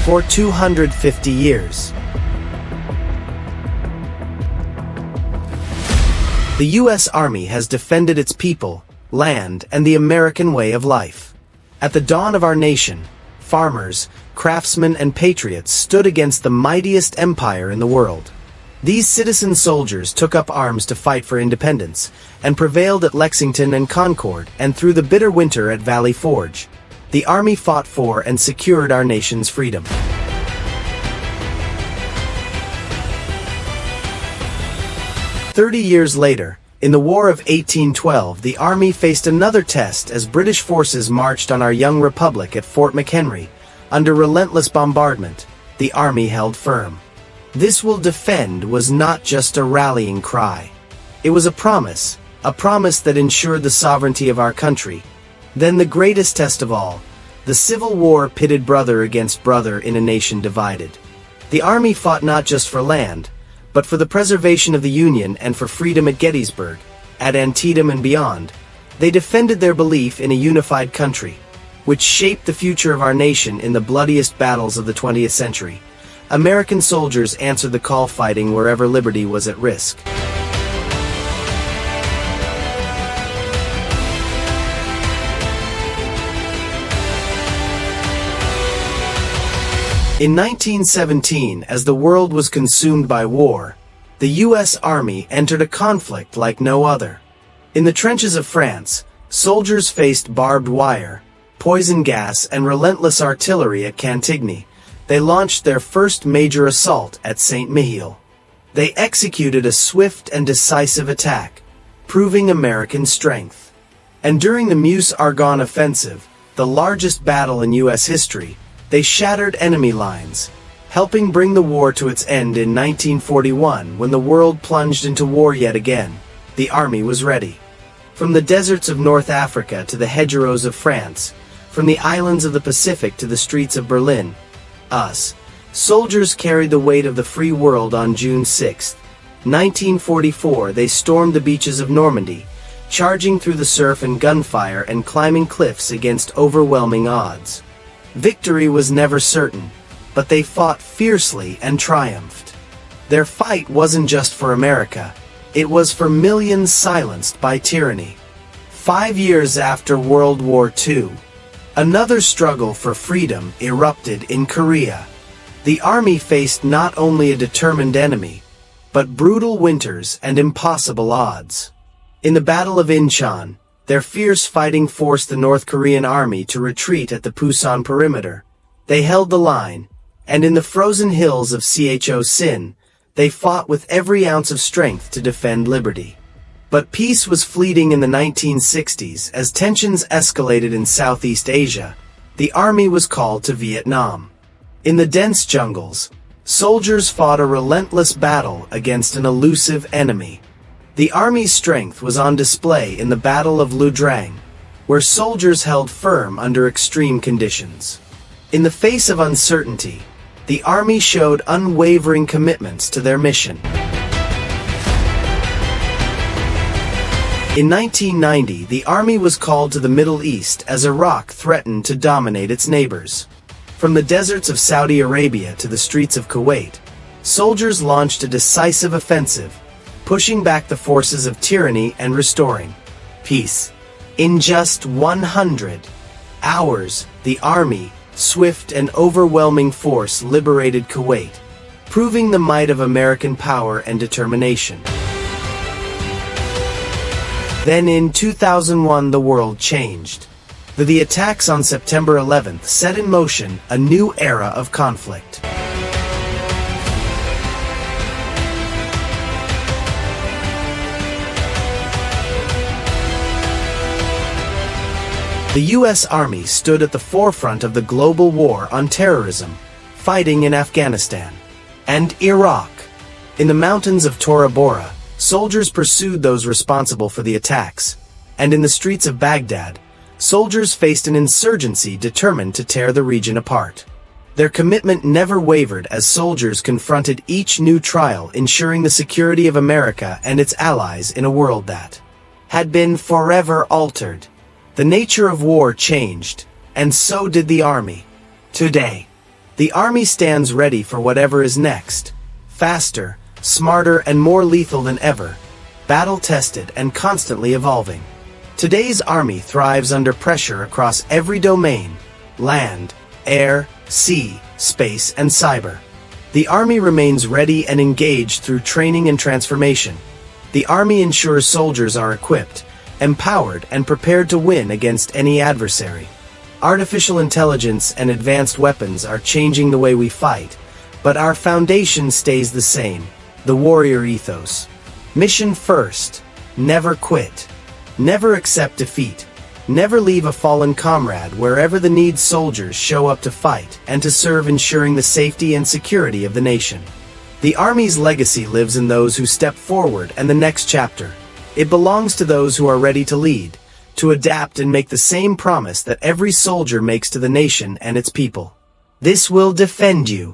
for 250 years. The U.S. Army has defended its people, land, and the American way of life. At the dawn of our nation, farmers, craftsmen, and patriots stood against the mightiest empire in the world. These citizen soldiers took up arms to fight for independence, and prevailed at Lexington and Concord and through the bitter winter at Valley Forge. The Army fought for and secured our nation's freedom. "30 years later, in the War of 1812, the Army faced another test as British forces marched on our young republic at Fort McHenry. Under relentless bombardment, the Army held firm. "This will defend" was not just a rallying cry. It was a promise that ensured the sovereignty of our country. Then the greatest test of all, the Civil War pitted brother against brother in a nation divided. The Army fought not just for land, but for the preservation of the Union and for freedom at Gettysburg, at Antietam and beyond. They defended their belief in a unified country, which shaped the future of our nation in the bloodiest battles of the 20th century. American soldiers answered the call, fighting wherever liberty was at risk. In 1917, as the world was consumed by war, the U.S. Army entered a conflict like no other. In the trenches of France, soldiers faced barbed wire, poison gas, and relentless artillery at Cantigny. They launched their first major assault at Saint-Mihiel. They executed a swift and decisive attack, proving American strength. And during the Meuse-Argonne offensive, the largest battle in U.S. history, they shattered enemy lines, helping bring the war to its end in 1941 when the world plunged into war yet again. The Army was ready. From the deserts of North Africa to the hedgerows of France, from the islands of the Pacific to the streets of Berlin, us, soldiers carried the weight of the free world. On June 6, 1944, they stormed the beaches of Normandy, charging through the surf and gunfire and climbing cliffs against overwhelming odds. Victory was never certain, but they fought fiercely and triumphed. Their fight wasn't just for America, it was for millions silenced by tyranny. 5 years after World War II, another struggle for freedom erupted in Korea. The Army faced not only a determined enemy, but brutal winters and impossible odds. In the Battle of Incheon, their fierce fighting forced the North Korean Army to retreat at the Pusan perimeter. They held the line, and in the frozen hills of Chosin, they fought with every ounce of strength to defend liberty. But peace was fleeting in the 1960s as tensions escalated in Southeast Asia. The Army was called to Vietnam. In the dense jungles, soldiers fought a relentless battle against an elusive enemy. The Army's strength was on display in the Battle of Lu Drang, where soldiers held firm under extreme conditions. In the face of uncertainty, the Army showed unwavering commitments to their mission. In 1990, the Army was called to the Middle East as Iraq threatened to dominate its neighbors. From the deserts of Saudi Arabia to the streets of Kuwait, soldiers launched a decisive offensive, pushing back the forces of tyranny and restoring peace. In just 100 hours, the Army, swift and overwhelming force, liberated Kuwait, proving the might of American power and determination. Then in 2001, the world changed. The attacks on September 11th set in motion a new era of conflict. The U.S. Army stood at the forefront of the global war on terrorism, fighting in Afghanistan and Iraq. In the mountains of Tora Bora, soldiers pursued those responsible for the attacks, and in the streets of Baghdad, soldiers faced an insurgency determined to tear the region apart. Their commitment never wavered as soldiers confronted each new trial, ensuring the security of America and its allies in a world that had been forever altered. The nature of war changed, and so did the Army. Today, The Army stands ready for whatever is next. Faster, smarter, and more lethal than ever. Battle-tested and constantly evolving. Today's Army thrives under pressure across every domain: land, air, sea, space, and cyber. The Army remains ready and engaged through training and transformation. The Army ensures soldiers are equipped, empowered, and prepared to win against any adversary. Artificial intelligence and advanced weapons are changing the way we fight, but our foundation stays the same: the warrior ethos. Mission first. Never quit. Never accept defeat. Never leave a fallen comrade. Wherever the need, soldiers show up to fight and to serve, ensuring the safety and security of the nation. The Army's legacy lives in those who step forward and the next chapter. It belongs to those who are ready to lead, to adapt, and make the same promise that every soldier makes to the nation and its people. This will defend you.